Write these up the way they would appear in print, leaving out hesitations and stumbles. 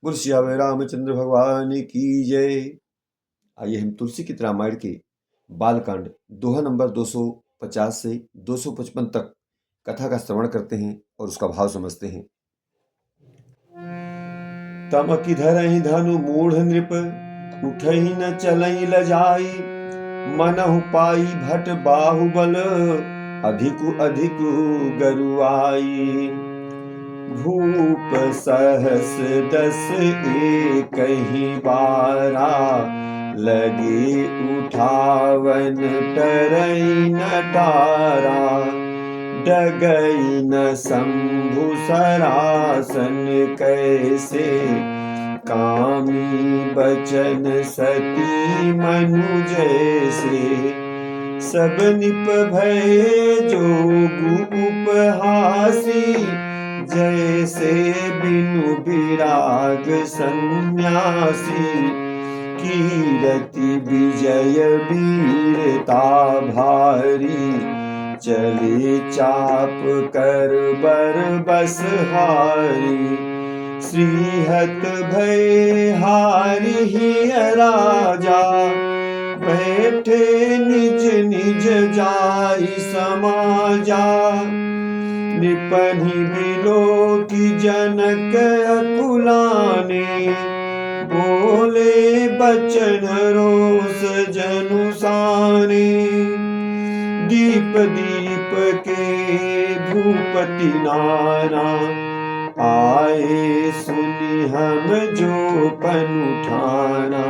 बोल सियावर रामचंद्र भगवान की जय। आइए हम तुलसी की रामायण के बालकांड दोहा नंबर 250 से 255 तक कथा का श्रवण करते हैं और उसका भाव समझते हैं। तम किधरहि धनु मूढ़ नृप, उठहि न चलहि लजाई। मनहु पाई भट बाहुबल, अधिकु अधिकु गरुआई। भूप सहस 10 एकहि बारा, लगे उठावन टरई न टारा। डगई न शंभु सरासन कैसे, कामी बचन सती मनु जैसे। सब निप भय जोगु उपहासी, जैसे बिनु विराग सन्यासी। कीरति विजय वीरता भारी, चले चाप कर बर बस हारी। श्रीहत भय हारि राजा, बैठे निज निज जाई समाजा। निपनि बिलो की जनक अकुलाने, बोले बचन रोष जनुसाने। दीप दीप के भूपति नाना, आए सुनि हम जो पनुठाना।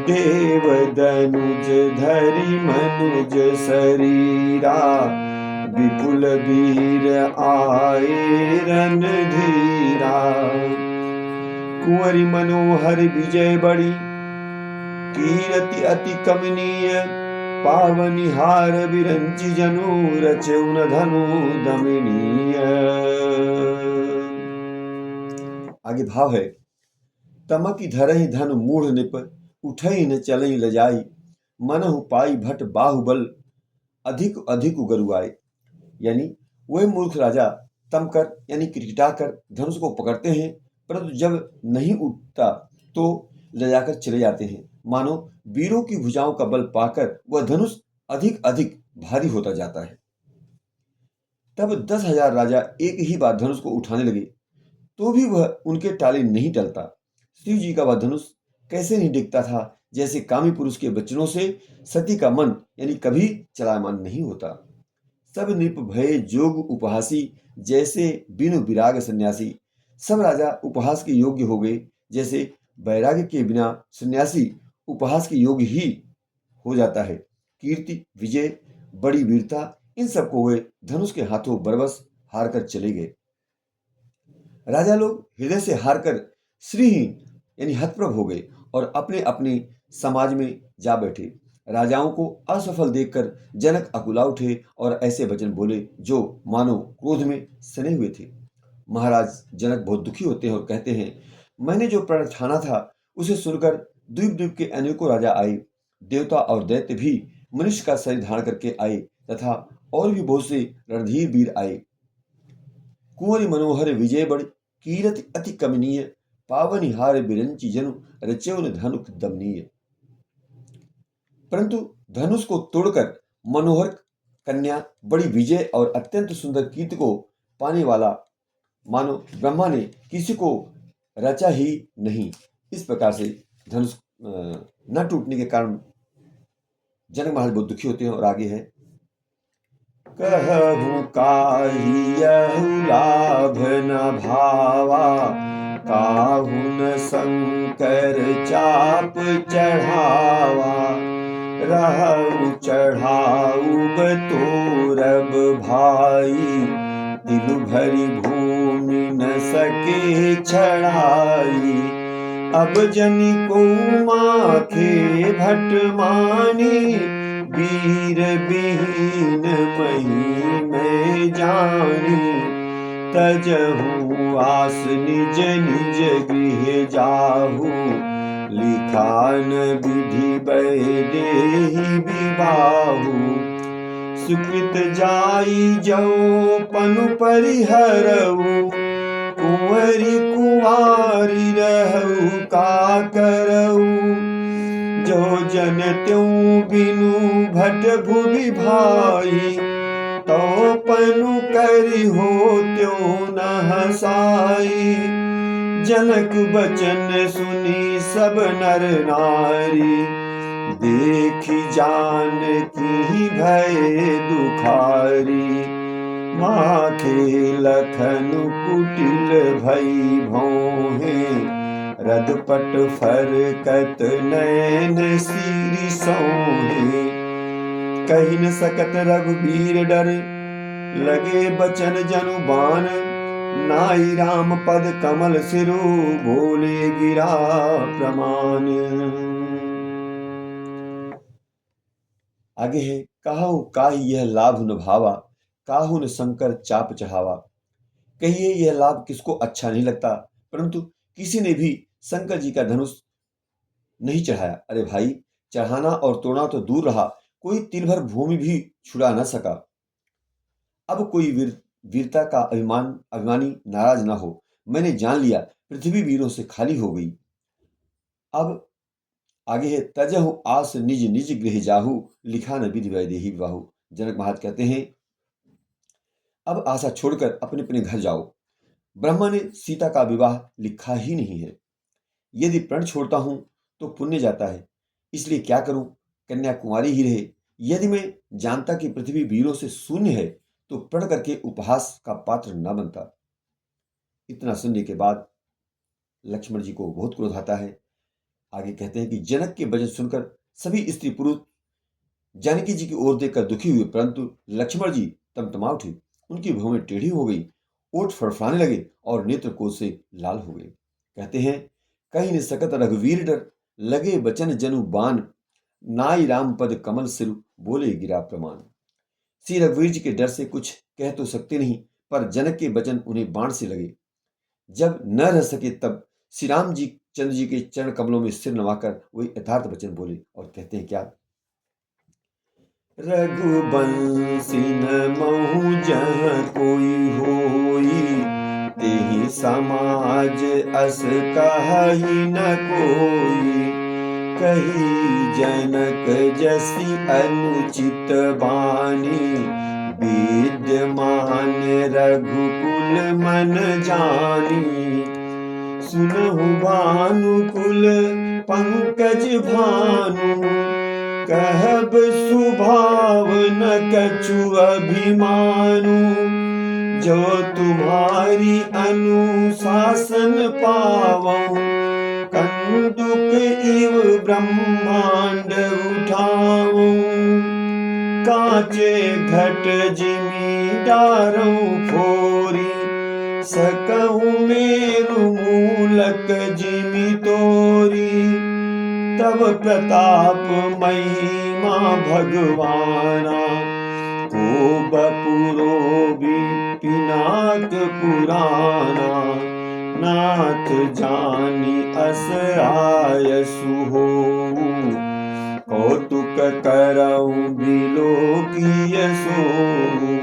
देव दनुज धरि मनुज शरीरा, विपुल वीर आए रणधीरा। कुंवरी मनोहर विजय बड़ी, कीरति अति कमनीय। पावनिहार विरंचि जनु, रचउन धनु दमनीय। आगे भाव है। तमकि धरहि धनु मूढ़ निप, उठई न चलई लजाई। मनहु पाई भट बाहुबल, अधिक अधिक गरुआए। यानी वह मूर्ख राजा तमकर यानी किटकिटाकर धनुष को पकड़ते हैं, परंतु जब नहीं उठता तो लजाकर चले जाते हैं। मानो वीरों की भुजाओं का बल पाकर वह धनुष अधिक अधिक भारी होता जाता है। तब 10,000 राजा एक ही बार धनुष को उठाने लगे, तो भी वह उनके टाले नहीं टलता। शिव जी का वह धनुष कैसे नहीं डिगता था, जैसे कामी पुरुष के वचनों से सती का मन यानी कभी चलायमान नहीं होता। सब नृप भय जोग उपहासी, जैसे बिनु विराग सन्यासी। सब राजा उपहास के योग्य हो गए, जैसे वैराग्य के बिना सन्यासी उपहास के योग्य ही हो जाता है। कीर्ति विजय बड़ी वीरता, इन सबको वे धनुष के हाथों बरबस हार कर चले गए। राजा लोग हृदय से हारकर श्रीहीन यानी हतप्रभ हो गए और अपने अपने समाज में जा बैठे। राजाओं को असफल देखकर जनक अकुला उठे और ऐसे वचन बोले जो मानो क्रोध में सने हुए थे। महाराज जनक बहुत दुखी होते हैं और कहते हैं, मैंने जो प्रण ठाना था उसे सुनकर द्वीप द्वीप के अनेकों राजा आए। देवता और दैत्य भी मनुष्य का शरीर धारण करके आए तथा और भी बहुत से रणधीर वीर आए। कुंवरी मनोहर विजय बड़, कीरति अति कमनीय। पावनिहार बिरंचि जनु, रचउन धनुक दमनीय। परंतु धनुष को तोड़कर मनोहर कन्या, बड़ी विजय और अत्यंत सुंदर कीर्ति को पाने वाला मानो ब्रह्मा ने किसी को रचा ही नहीं। इस प्रकार से धनुष न टूटने के कारण जनक महाराज बहुत दुखी होते हैं और आगे है। कहूँ काहि यहु लाभ न भावा, काहू न शंकर चाप चढ़ावा। रहु चढ़ाऊब तोरब भाई, तिलु भरी भूमि न सके छड़ाई। अब जनि को माखे भट मानी, वीर विहीन मही में जानी। तजहु आस निज निज गृह जाहु, लिखान विधि देहि विबाहु। सुकृत जाई जो पनु परिहरऊ, कुंवरी कुंवारी रहू का करऊ, जो जन त्यों बिनु भट भुवि भाई, तो पनु करि हो त्यों न हसाई। जनक बचन सुनी सब नर नारी, देखी जानकी भय दुखारी। माथे लखन कुटिल भई भौहें, रदपट फरकत नयन सीरी सोहे। कहि न सकत रघुबीर डर, लगे बचन जनु बान, नाई राम पद कमल सिरु, बोले गिरा प्रमाण। आगे है, कहु काहि यह लाभ न भावा, काहू न शंकर चाप चढ़ावा। कहिए यह लाभ किसको अच्छा नहीं लगता, परंतु किसी ने भी शंकर जी का धनुष नहीं चढ़ाया। अरे भाई, चढ़ाना और तोड़ना तो दूर रहा, कोई तिल भर भूमि भी छुड़ा न सका। अब कोई वीरता का अभिमानी नाराज ना हो। मैंने जान लिया पृथ्वी वीरों से खाली हो गई। अब आगे है, तजहु आस निज निज गृह जाहु, लिखा न विधि वैदेही विवाहु। जनक महाराज कहते हैं, अब आशा छोड़कर अपने अपने घर जाओ। ब्रह्मा ने सीता का विवाह लिखा ही नहीं है। यदि प्रण छोड़ता हूं तो पुण्य जाता है, इसलिए क्या करूं, कन्या कुंवारी ही रहे। यदि मैं जानता कि पृथ्वी वीरों से शून्य है तो प्रण करके उपहास का पात्र न बनता। इतना सुनने के बाद लक्ष्मण जी को बहुत क्रोध आता है। आगे कहते हैं कि जनक के वचन सुनकर सभी स्त्री पुरुष जानकी जी की ओर देखकर दुखी हुए, परंतु लक्ष्मण जी तमतमा उठे। उनकी भौहें टेढ़ी हो गई, ओठ फड़फड़ाने लगे और नेत्र कोष से लाल हो गए। कहते हैं, कहीं न सकत रघुवीर डर, लगे बचन जनु बान, नाई राम पद कमल सिर, बोले गिरा प्रमाण। श्री रघुवीर जी के डर से कुछ कह तो सकते नहीं, पर जनक के वचन उन्हें बाण से लगे। जब न रह सके तब श्री राम जी चंद्र जी के चरण कमलों में सिर नवाकर वही यथार्थ वचन बोले और कहते हैं क्या, रघुबंशी न महु जहाँ कोई होई, तेहि समाज अस कहि न कोई। कही जनक जसी अनुचित बानी, विद्यमान रघुकुल मन जानी। सुनहु भानुकुल पंकज भानु, कहब सुभाव न कछु अभिमानु। जो तुम्हारी अनुशासन पावऊं, कंदुक इव ब्रह्मांड उठाऊं। कांचे घट जिमि डारऊं फोरी, सकऊं मेरु मूलक जिमि तोरी। तब प्रताप महिमा भगवाना, को बपुरो पिनाक पुराना। नाथ जानी अस आयसु होऊ, कौतुक करऊं बिलोकिय सोऊ।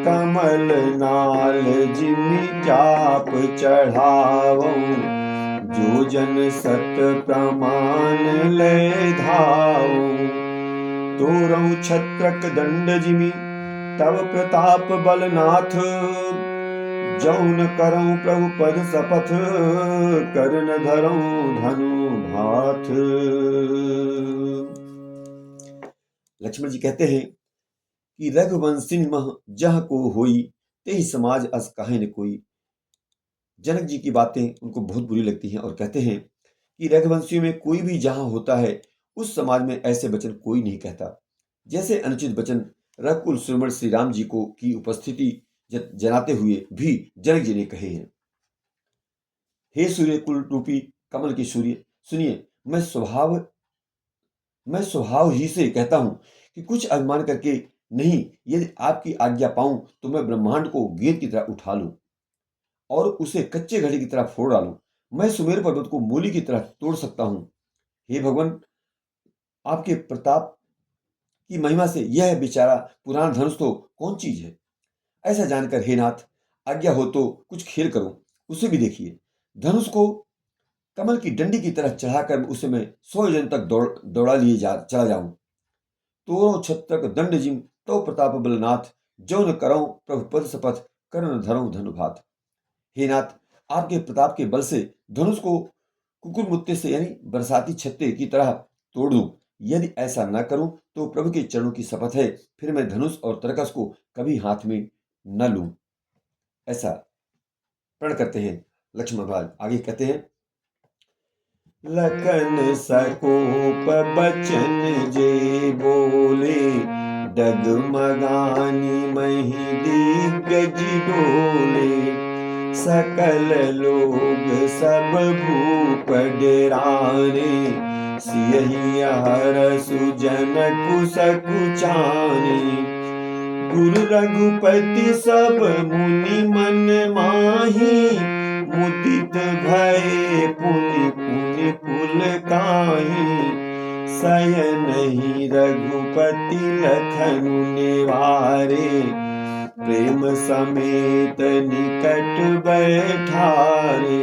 कमल नाल जिमि चाप चढ़ावऊं, जो जन सत प्रमाण ले धाऊं। तोरऊं छत्रक दंड जिमि, तब प्रताप बलनाथ। जौन करऊं प्रभु पद शपथ, करन धरऊं धनु भाथ। लक्ष्मण जी कहते हैं कि रघुवंशी मह जह को होई, तेहि समाज अस कहे न कोई। जनक जी की बातें उनको बहुत बुरी लगती हैं और कहते हैं कि रघुवंशियों में कोई भी जहां होता है, उस समाज में ऐसे वचन कोई नहीं कहता। जैसे अनुचित वचन रघुकुल शिरोमणि श्री राम जी को की उपस्थिति जनाते हुए भी जनक जी ने कहे हैं। हे सूर्य कुल रूपी कमल के सूर्य, सुनिए, मैं स्वभाव ही से कहता हूं कि कुछ अभिमान करके नहीं, यदि आपकी आज्ञा पाऊं तो मैं ब्रह्मांड को गेंद की तरह उठा लूं और उसे कच्चे घड़े की तरह फोड़ डालूं। मैं सुमेरु पर्वत को मूली की तरह तोड़ सकता हूं। हे भगवान, आपके प्रताप की महिमा से यह बेचारा पुराना धनुष तो कौन चीज है। ऐसा जानकर हे नाथ, आज्ञा हो तो कुछ खेल करूं, उसे भी देखिए। धनुष को कमल की डंडी की तरह चढ़ाकर उसे मैं 100 योजन तक दौड़ा लिए चला जाऊं। तोरो छत्रक दंड जिम तो प्रताप बलनाथ, जो न करऊं प्रभु पद शपथ, कर्ण धरऊं धनुभात। हे नाथ, आपके प्रताप के बल से धनुष को कुकुर मुत्ते से यानी बरसाती छत्ते की तरह तोड़ दूं। यदि ऐसा न करूं तो प्रभु के चरणों की शपथ है, फिर मैं धनुष और तरकस को कभी हाथ में न लूं। ऐसा प्रण करते हैं लक्ष्मण महाराज। आगे कहते हैं, लखन सकोप बचन जे बोले, डगमगानी मही दिग्गज डोले। सकल लोग सब भूप डेराने, सियहि हरसु जनकु सकुचाने। गुरु रघुपति सब मुनि मन माही, मुदित भये पुनि पुनि पुलकाहि। शयनहि रघुपति लखनु निवारे, प्रेम समेत निकट बैठारे।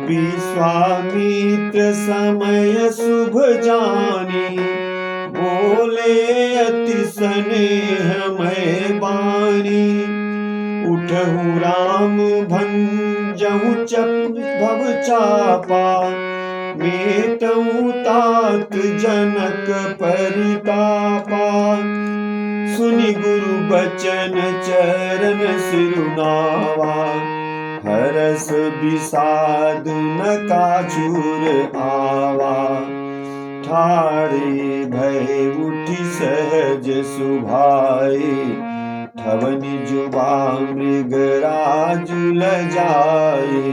विश्वामित्र समय शुभ जानी, बोले अति स्नेहमय बानी। उठहु राम भंजहु भव चापा, मेटहु तात जनक परितापा। सुनि गुरु बचन चरण सिरुनावा, हरस विषाद न काछुर आवा। ठाड़े भय उठि सहज सुभाए, ठवनि जुबा मृगराज लजाए।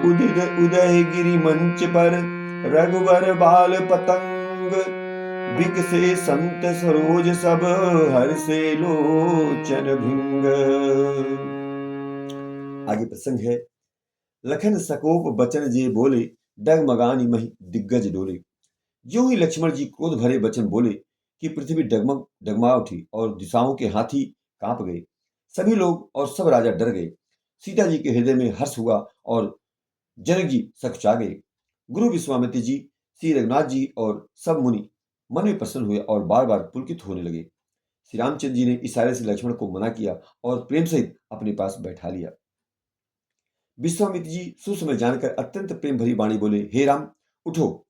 उदयगिरि मंच पर रघुवर बाल पतंग, बिकसे संत सरोज सब हर्षे लोचन भिंग। आगे प्रसंग है, लखन सकोप बचन जे बोले, डगमगानी मही दिग्गज डोले। ज्यों ही लक्ष्मण जी क्रोध भरे वचन बोले कि पृथ्वी डगमगा उठी और दिशाओं के हाथी कांप गए। सभी लोग और सब राजा डर गए। सीता जी के हृदय में हर्ष हुआ और जनक जी सकुचा गए। गुरु विश्वामित्र जी, श्री रघुनाथ जी और सब मुनि मन में प्रसन्न हुए और बार बार पुलकित होने लगे। श्री रामचंद्र जी ने इशारे से लक्ष्मण को मना किया और प्रेम सहित अपने पास बैठा लिया। विश्वामित्र जी सुसमय जानकर अत्यंत प्रेम भरी वाणी बोले, हे राम, उठो,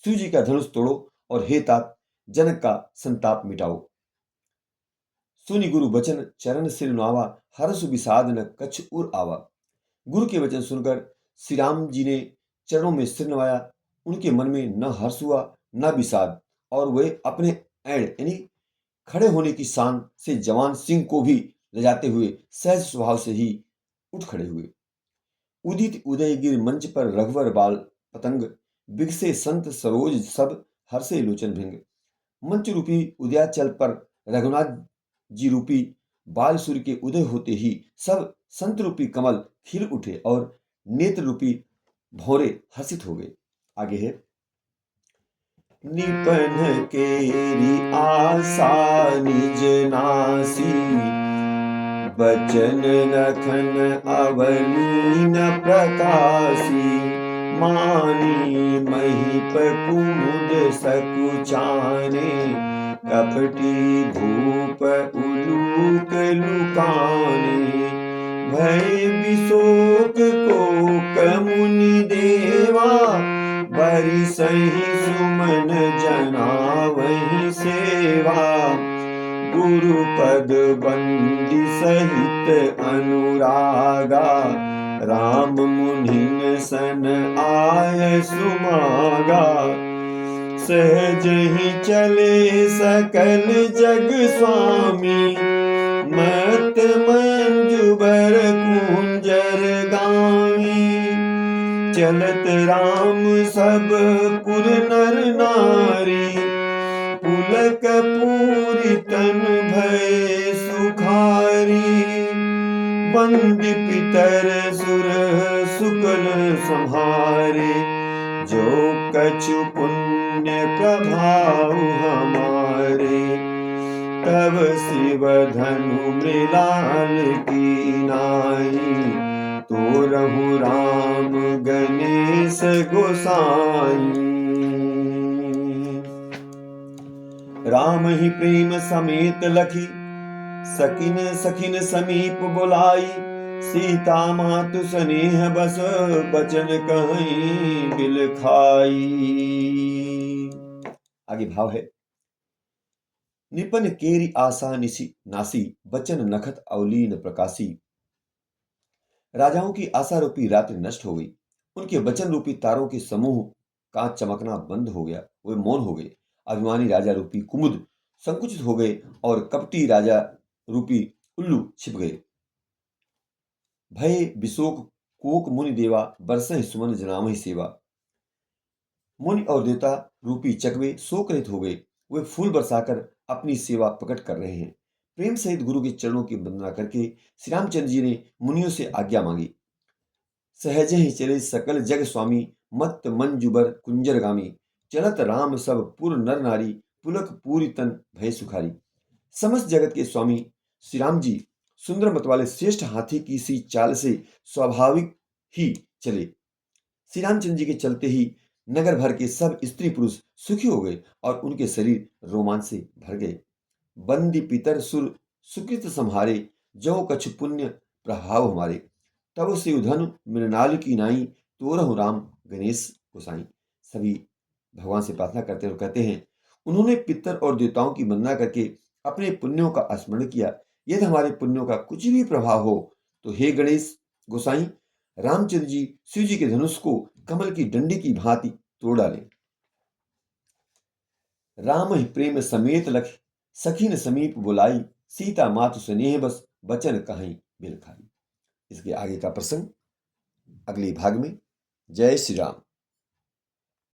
शिव जी का धनुष तोड़ो और हे तात, जनक का संताप मिटाओ। सुनि गुरु बचन चरण सिर नुआवा, हरसु विषाद न कछ उर आवा। गुरु के वचन सुनकर श्री राम जी ने चरणों में सिर नवाया। उनके मन में न हर्ष हुआ न विषाद, और वे अपने ऐड़ यानी खड़े होने की शान से जवान सिंह को भी लजाते हुए सहज स्वभाव से ही उठ खड़े हुए। उदित उदयगिर मंच पर रघुवर बाल पतंग, बिगसे संत सरोज सब हर्षे लोचन भिंग। मंच रूपी उदयाचल पर रघुनाथ जी रूपी बाल सूर्य के उदय होते ही सब संत रूपी कमल खिल उठे और नेत्र रूपी भौरे हर्षित हो गए। आगे है, निपन केरी आशा निज नासी, बचन लखन अवलीन प्रकाशी। मानी महीप कुमुद सकुचाने, कपटी भूप उलूक लुकाने। भय विशोक कोक मुनि देवा, बरि सही सुमन जनावहि सेवा। गुरु पद बंदी सहित अनुरागा, राम मुनिन सन आय सुमागा। सहज ही चले सकल जग स्वामी, मत मंजुबर कुंजर गामी। चलत राम सब पुर नर नारी, पुलक पूरी तन भय सुखारी। बंदी पितर सुर सुकल संहारे, जो कछु पुण्य प्रभाव हमारे। तब शिव धनु मृणाल की नाई, तो रहु राम गणेश गोसाई। राम ही प्रेम समेत लखी सकिन सखिन समीप बुलाई। सीता मातु स्नेह बस बचन कहीं बिल खाई। आगे भाव है, निपन केरी आशा निसी नासी बचन नखत अवलीन प्रकाशी। राजाओं की आशा रूपी रात्रि नष्ट हो गई, उनके वचन रूपी तारों के समूह का चमकना बंद हो गया, वे मौन हो गए। अभिमानी राजा रूपी कुमुद संकुचित हो गए और कपटी राजा रूपी उल्लू छिप गए। भय विशोक कोक मुनि देवा बरसहि सुमन जनामहि सेवा। मुनि और देवता रूपी चकवे शोक रहित हो गए, वे फूल बरसाकर अपनी सेवा प्रकट कर रहे हैं। प्रेम सहित गुरु के चरणों की वंदना करके श्री रामचंद्र जी ने मुनियों से आज्ञा मांगी। सहज ही चले सकल जग स्वामी मत मंजुबर कुंजरगामी। चलत राम सब पुर नर नारी पुलक पूरी तन भय सुखारी। समस्त जगत के स्वामी श्री राम जी सुंदर मत वाले श्रेष्ठ हाथी की सी चाल से स्वाभाविक ही चले। श्री रामचंद्र जी के चलते ही नगर भर के सब स्त्री पुरुष सुखी हो गए और उनके शरीर रोमांच से भर गए। बंदी पितर सुर सुकृत संहारे जो कछु पुण्य प्रभाव हमारे। तब से उधन मृणाल की नाई तोरहु राम गणेश गोसाई। सभी भगवान से प्रार्थना करते हैं और कहते हैं, उन्होंने पितर और देवताओं की वंदना करके अपने पुण्यों का स्मरण किया। यदि हमारे पुण्यों का कुछ भी प्रभाव हो तो हे गणेश गोसाई, रामचंद्र जी शिव जी के धनुष को कमल की डंडी की भांति तोड़ डाले। राम ही प्रेम समेत लख सखी न समीप बुलाई। सीता मातु स्नेह बस बचन कहीं बिल खाई। इसके आगे का प्रसंग अगले भाग में। जय श्री राम।